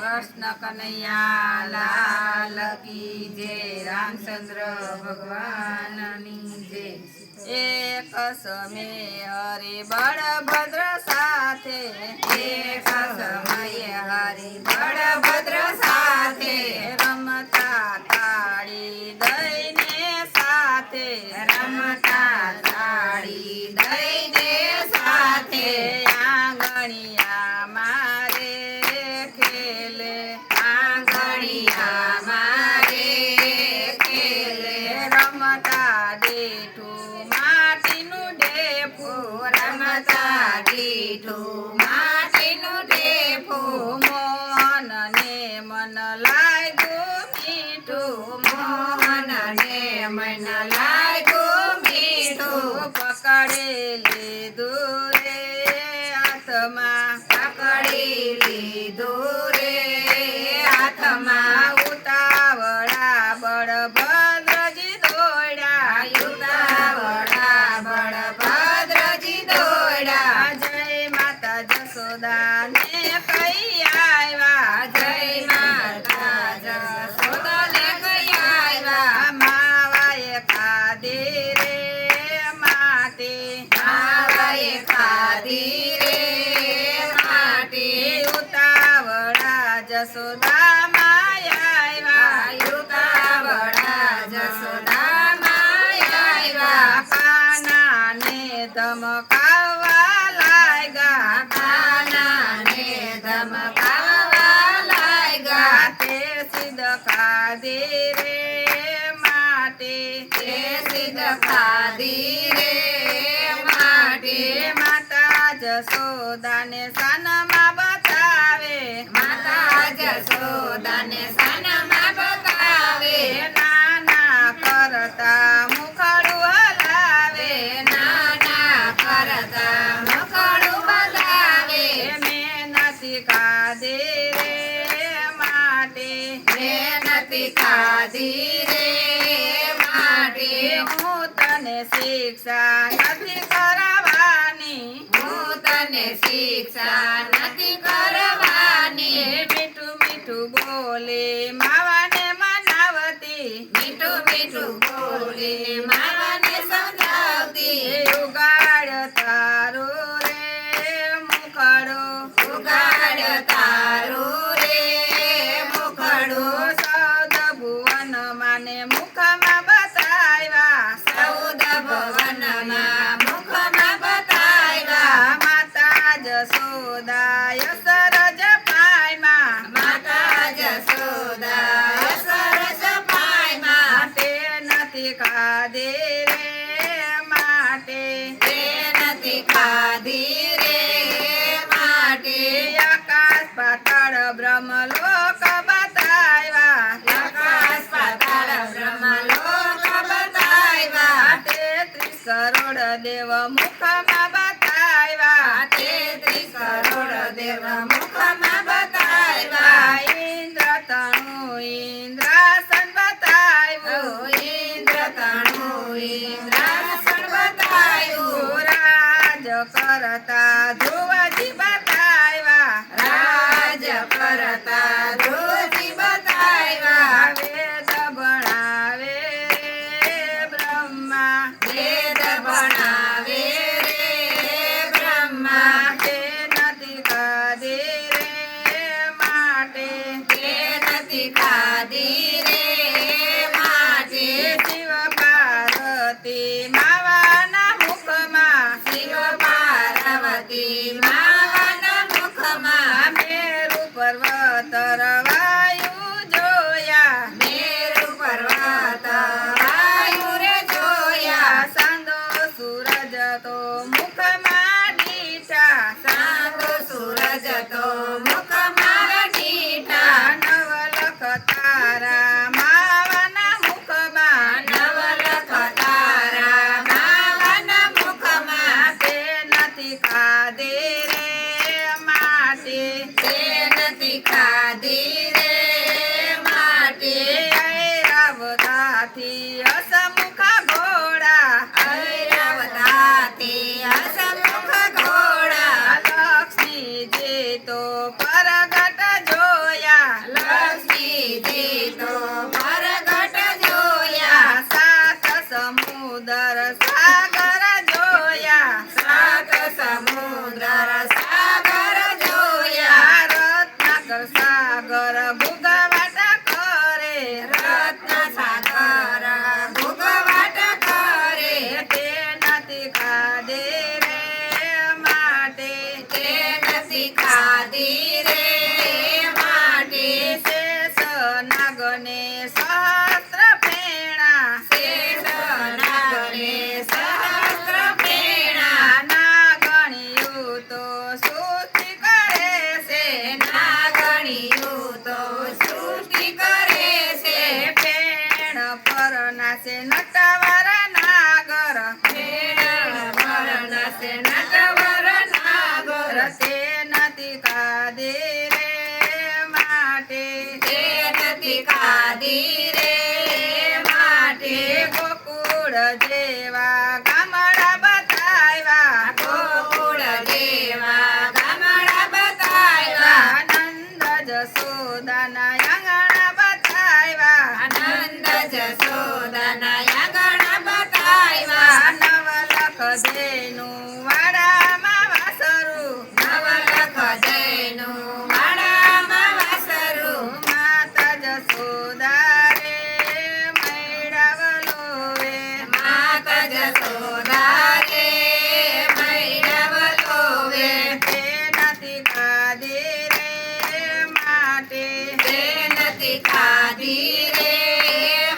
कृष्ण कन्हैया लाल की जय। रामचंद्र भगवान जय। एक समय हरि बड़भद्र साथे, एक समय हरि बड़भद्र साथे रमता ताड़ी दईने साथे, रमता ताड़ी दईने साथे आंगणिया मारे खेले, आंगणिया मारे खेले रमता डेठू माटीनु डेफू, रमता डेठू माटीनु डेफू मोहन ने मन लागू मीठू, मोहन ने मन लागू मीठू पकड़ेली दूरे हाथमा, पकड़ेली दूरे हाथमा उतावळा बड़भद्रजी दौड़ा, उतावळा बड़भद्रजी दौड़ा जय माता जसोदा ने कही आवा, जय माता जसोदा ने कही आवा मावाए खादी रे माटी, मावाए खादी रे माटी उतावळा जसोदा माया आवा, उतावळा जसोदा माया आवा काना ने धमकावा लागा, काना ने धमकावा लागा ते सिद्ध खादी रे माटी, ते सिद्ध खादी रे माटी माता जसोदा ने सनमा बतावे, माता जसोदा ने सनमा बतावे नाना करता मुखड़ू हलावे, नाना करता मुखड़ू हलावे मेहनती खादी रे माटी, मेहनती खादी रे माटी હું તને શિક્ષા નથી કરવાની, હું તને શિક્ષા નથી કરવાની મીઠું મીઠું બોલે માવાને મનાવતી, મીઠું મીઠું બોલે માવાને સમજાવતી ઉગાડ તારું રે મુખડું, ઉગાડ તારું રે મુખડું સૌદ ભુવન માને મુખમાં બતાવ્યા, સૌદ ભુવનમાં મુખમાં બતાવ્યા માતા જસોદા સરજ પાયમાં, માતા જસોદા સરજ પાયમાં તે નથી ખાધી રે માટે, તે નથી ખાધી રે માટે આકાશ પાતાળ બ્રહ્મલોક બતાવ્યા, આકાશ પાતાળ બ્રહ્મલોક બતાવ્યા 33 કરોડ દેવ મુખમાં બતાવ્યા, 33 કરોડ દેવ મુખમાં બતાવ્યા ઇન્દ્ર તણુ ઇન્દ્રાસન બતાવ્યું, ઇન્દ્ર તણુ ઇન્દ્રાસન બતાવ્યું રાજ કરતા ધ્રુવજી બતાવ્યા, રાજ કરતા ધ્રુવજી બતાવ્યા વેદ ભણાવે રે બ્રહ્મા, વેદ ભણાવે રે બ્રહ્મા તે નથી ખાધી રે માટે, તે નથી ખાધી રે માટે શિવ પાર્વતી માવાના મુખમાં, શિવ પાર્વતી માવાના મુખમાં મેરુ પર્વત રવાયુ જોયા, મેરુ પર્વત વાયુ રે જોયા સાંદો સૂરજ તો મુખમાં દીઠા, સાંદો સૂરજ તો મુખમાં દીઠા નવલખ તારા માવાના મુખમાં, નવલખ તારા માવાના મુખમાં તે નથી ખાધી રે માટી, તે નથી ખાધી રે માટી ઐરાવતાથી હસમુખ ઘોડા, ઐરાવતાથી હસમુખ ઘોડા લક્ષ્મીજી તો પરગટ જોયા, ખાધી રે માટે ગોકુળ જેવા ગામડા બતાવ્યા ગોકુળ જેવા ગામડા બતાવ્યા નંદ જસોદાના આંગણા બતાવ્યા નંદ જસોદાના આંગણા બતાવ્યા નવલખ જયનું વાડામાં વાસરું નવલખ જયનું વાડામાં વાસરું માતા જસોદા રે મૈડાવલો વે માતા જસોદા રે મૈડાવલો વે તે નથી ખાધી રે માટે તે નથી ખાધી રે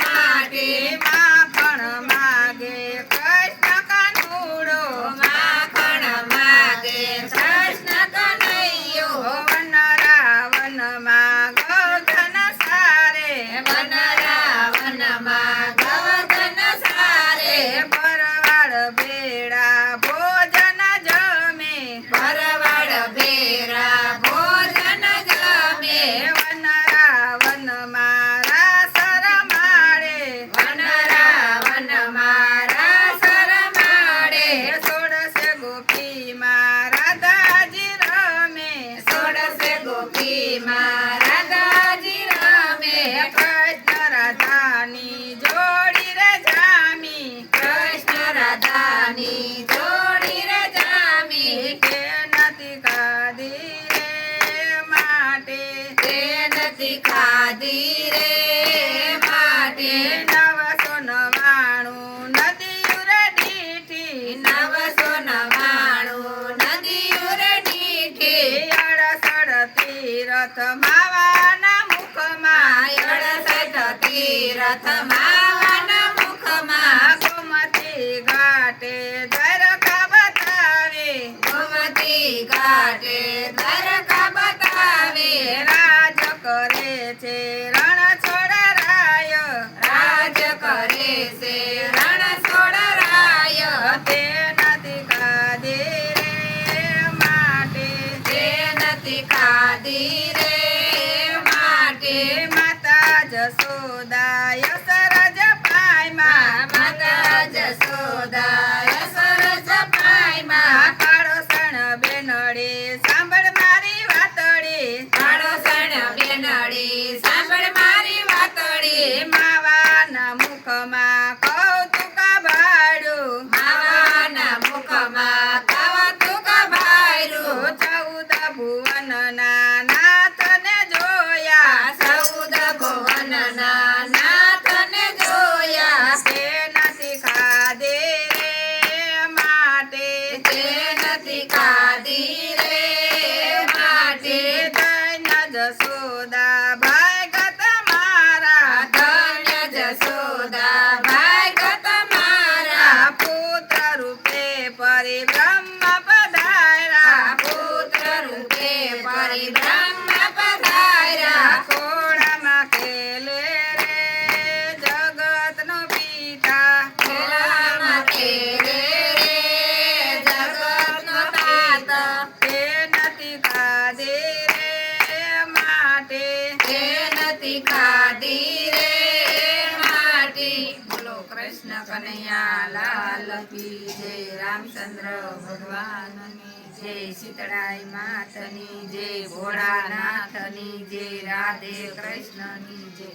માટે માખણ માગે કૃષ્ણ કાનુડો માખણ માગે કૃષ્ણ કનૈયો વન રાવનમાં ગૌધન સારે વન રાવનમાં ગૌધન સારે ભરવાડ ભેળા ભોજન જમે ભરવાડ ભેળા ભોજન જમે વન રાવનમાં રાસ રમાડે વન રાવનમાં રાસ રમાડે સોળસે ગોપીમાં રાધાજી રમે સોળસે ગોપીમાં રાધાજી રમે કૃષ્ણ રાધાની જોડી રે જામી કૃષ્ણ રાધાની જોડી રે જામી કે નથી ખાધી રે માટે તે નથી ખાધી રે માટે 999 નદીઓ રે ડીઠી 999 નદીઓ રે ડીઠી 68 તીરથ માવાના મુખમાં 68 તીરથ માવાના મુખમાં ગોમતી ઘાટે દ્વારકા બતાવે ગોમતી ઘાટે દ્વારકા બતાવે રાજ કરે છે રણ છોડરાય રાજ કરે છે રણ છોડરાય તે નથી ખાધી રે માટે તે નથી ખાધી રે માટે માતા જસોદા યશરજ પાયમાં માતા જસોદા યશરજ પાયમાં કાળો સણ બેનડે સાંભળ મારી વાતડી કાળો સણ બેનડે સાંભળ મારી વાતડી માવાના મુખમાં કૌતુક ભાડું માવાના મુખમાં કૌતુક ભાડું 14 ભુવનના નાથને જોયા 14 ભુવનના નાથને જોયા તે નથી ખાધી રે માટે તે નથી ખાધી રે માટે ધન્ય જસોદા ભાગત મારા ધન્ય જસોદા ભાગત મારા પુત્ર રૂપે પરિબ્રહ્મ પધાર્યા પુત્ર રૂપે પરિબ્રહ્મ પધાર્યા ખોળામાં ખેલે રે જગતનો પિતા ખોળામાં ખેલે રે જગતનો પિતા તે નથી ખાધી રે માટે તે નથી ખાધી રે માટે બોલો કૃષ્ણ કનૈયા લાલ કી જય રામચંદ્ર ભગવાનની જય શીતળાઈ માતની જય ભોળાનાથની જય રાધે કૃષ્ણની જય